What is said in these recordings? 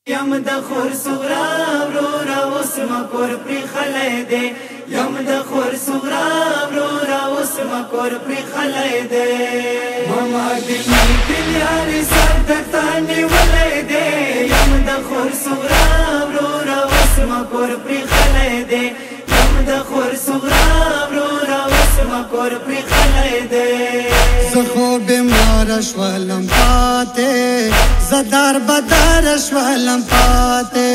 یم د خور صغرا ورورا اوس مکور پری خلای دی یم د خور صغرا ورورا اوس مکور پری خلای دی ماما دنی کلیاری سر دتانی ولای دی یم د خور صغرا ورورا اوس مکور پری خلای دی یم د خور صغرا ورورا اوس مکور پری خلای دی زخو بیمار شولم پاتے زدار بدار شولم پاتے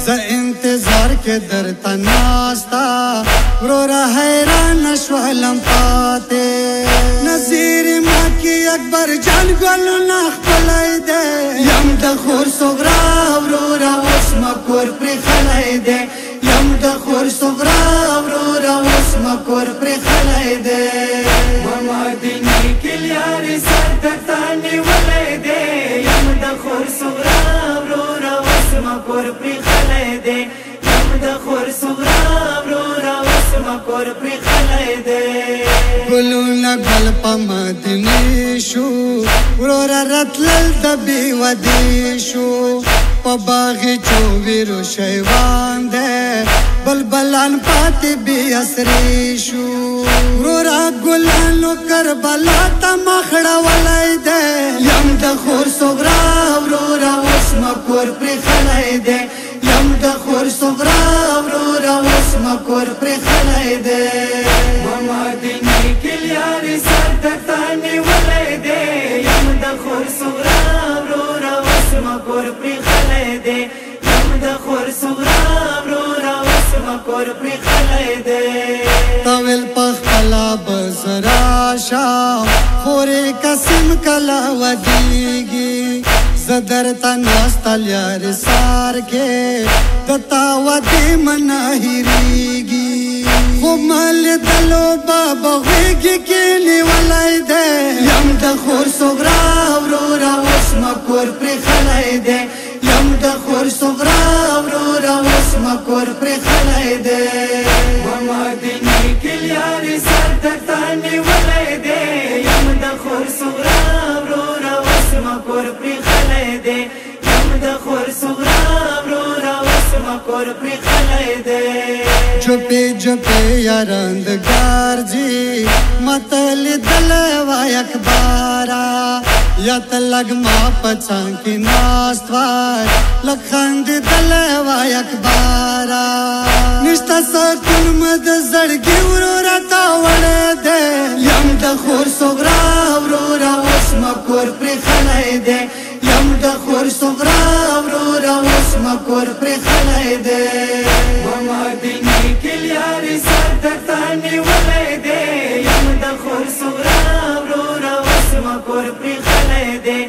ز انتظار کے در تناستا رورا حیران شولم پاتے نظیر ماں کی اکبر جان گلو ناخ پلائی دے یم د خور صغرا رورا اوس مکور پری خلائی دے یم د خور صغرا رورا اوس مکور پری خلائی دے ماما دنی کلیاری سر دتانی ولای دی یم د خور صغرا ورورا اوس مکور پری خلای دی یم د خور صغرا ورورا اوس مکور پری خلای دی گلونا گل پا مدنی شو ورورا رتلل دبی ودی شو پا باغی چوویرو شیوان دے بلبلان پاتی بی اسری شو ورورا گلانو کربلا تا مخڑا ولائی دے یم د خور صغرا ورورا اوس مکور پری خلائی دے یم د خور صغرا ورورا اوس مکور پری خلائی دے ماما دنی کلیاری سر دتانی ولای دی یم د خور صغرا ورورا اوس مکور پری خلای دی یم د خور صغرا ورورا اوس مکور پری خلای دی طویل پخلا بزراشا خوری قسم کلا ودیگی زدر تناستل یار سار کے دتا ودی مناہیریگی خمال دلو بابا غیگی کینی ولائی دے یم د خور صغرا ورورا اوس مکور پری خلائی دے یم د خور صغرا ورورا اوس مکور پری خلائی دے ماما دنی کلیاری سر دتانی ولای دی یم د خور صغرا ورورا اوس مکور پری خلای دی یم د خور صغرا ورورا اوس مکور پری خلای دی چپی چپی یارند گارجی متل دلوا اکبارا یت لگ ما پچان کی ناستوار لکھند دلوا اکبارا نشتا سکون مد زڑگی ورورا تاوڑ دے یم د خور صغرا ورورا اوس مکور پری خلائی دے یم د خور صغرا ورورا اوس مکور پری خلائی دے ماما دنی کلیاری سر دتانی ولای دی یم د خور صغرا ورورا اوس مکور پری خلای دی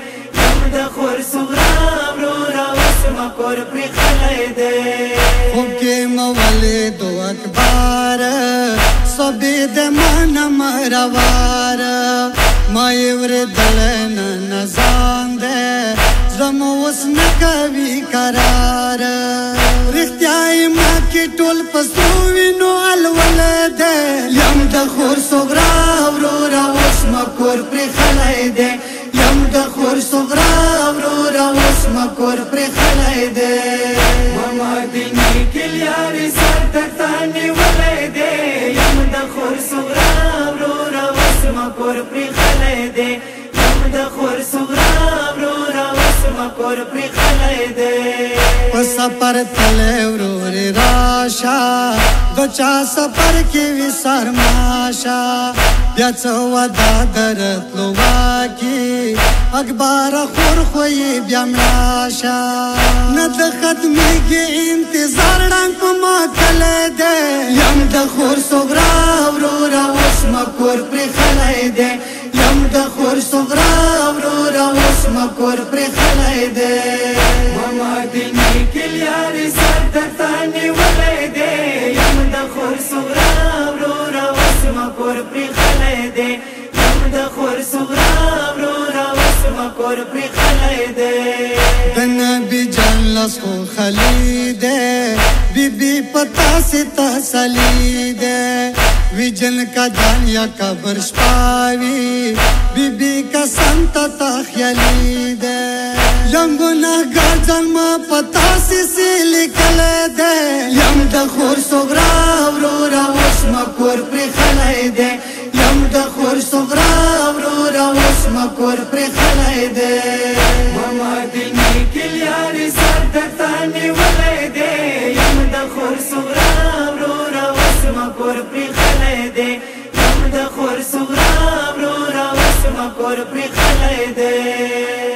یم د خور صغرا ورورا اوس مکور پری خلای دی خوب کے مولی دو اکبار سبید من مروار مائی وردلن نزان دے زم اس نکوی قرار رختیائی ماں کی ٹول پسوی نو الول دے یم د خور صغرا ورورا اوس مکور پری خلائی دے یم د خور صغرا ورورا اوس مکور پری خلائی دے ماما دنی کلیاری سر دتانی ولای دی یم د خور صغرا ورورا اوس مکور پری خلای دی یم د خور صغرا ورورا اوس مکور پری خلای دی سفر تلے ورور راشا دو چا سفر کی وی سرماشا بیاچ ودا درت لوا کی اکبار خور خوی بیامراشا ند ختمی کی انتظار ڈانگ پا ما کلے دے یم د خور صغرا ورورا اوس مکور پری خلائی دے یم د خور صغرا ورورا اوس مکور پری خلائی دے ماما دنی کلیاری سر دتانی ولای دی یم د خور صغرا ورورا اوس مکور پری خلای دی یم د خور صغرا ورورا اوس مکور پری خلای دی نبی جان لسو خلیدے بی بی پتا سے تسلیدے وی جن کا جان یا قبر شپاوی بی بی کا سنت تخیلیدے یم گناهګار ځان ما پتا سي لیکلې ده یم د خور صغرا ورورا اوس مکور پر خلای ده یم د خور صغرا ورورا اوس مکور پر خلای ده ماما دنی کلیاري سر د تانی ولای ده یم د خور صغرا ورورا اوس مکور پر خلای ده یم د خور صغرا ورورا اوس مکور پر خلای ده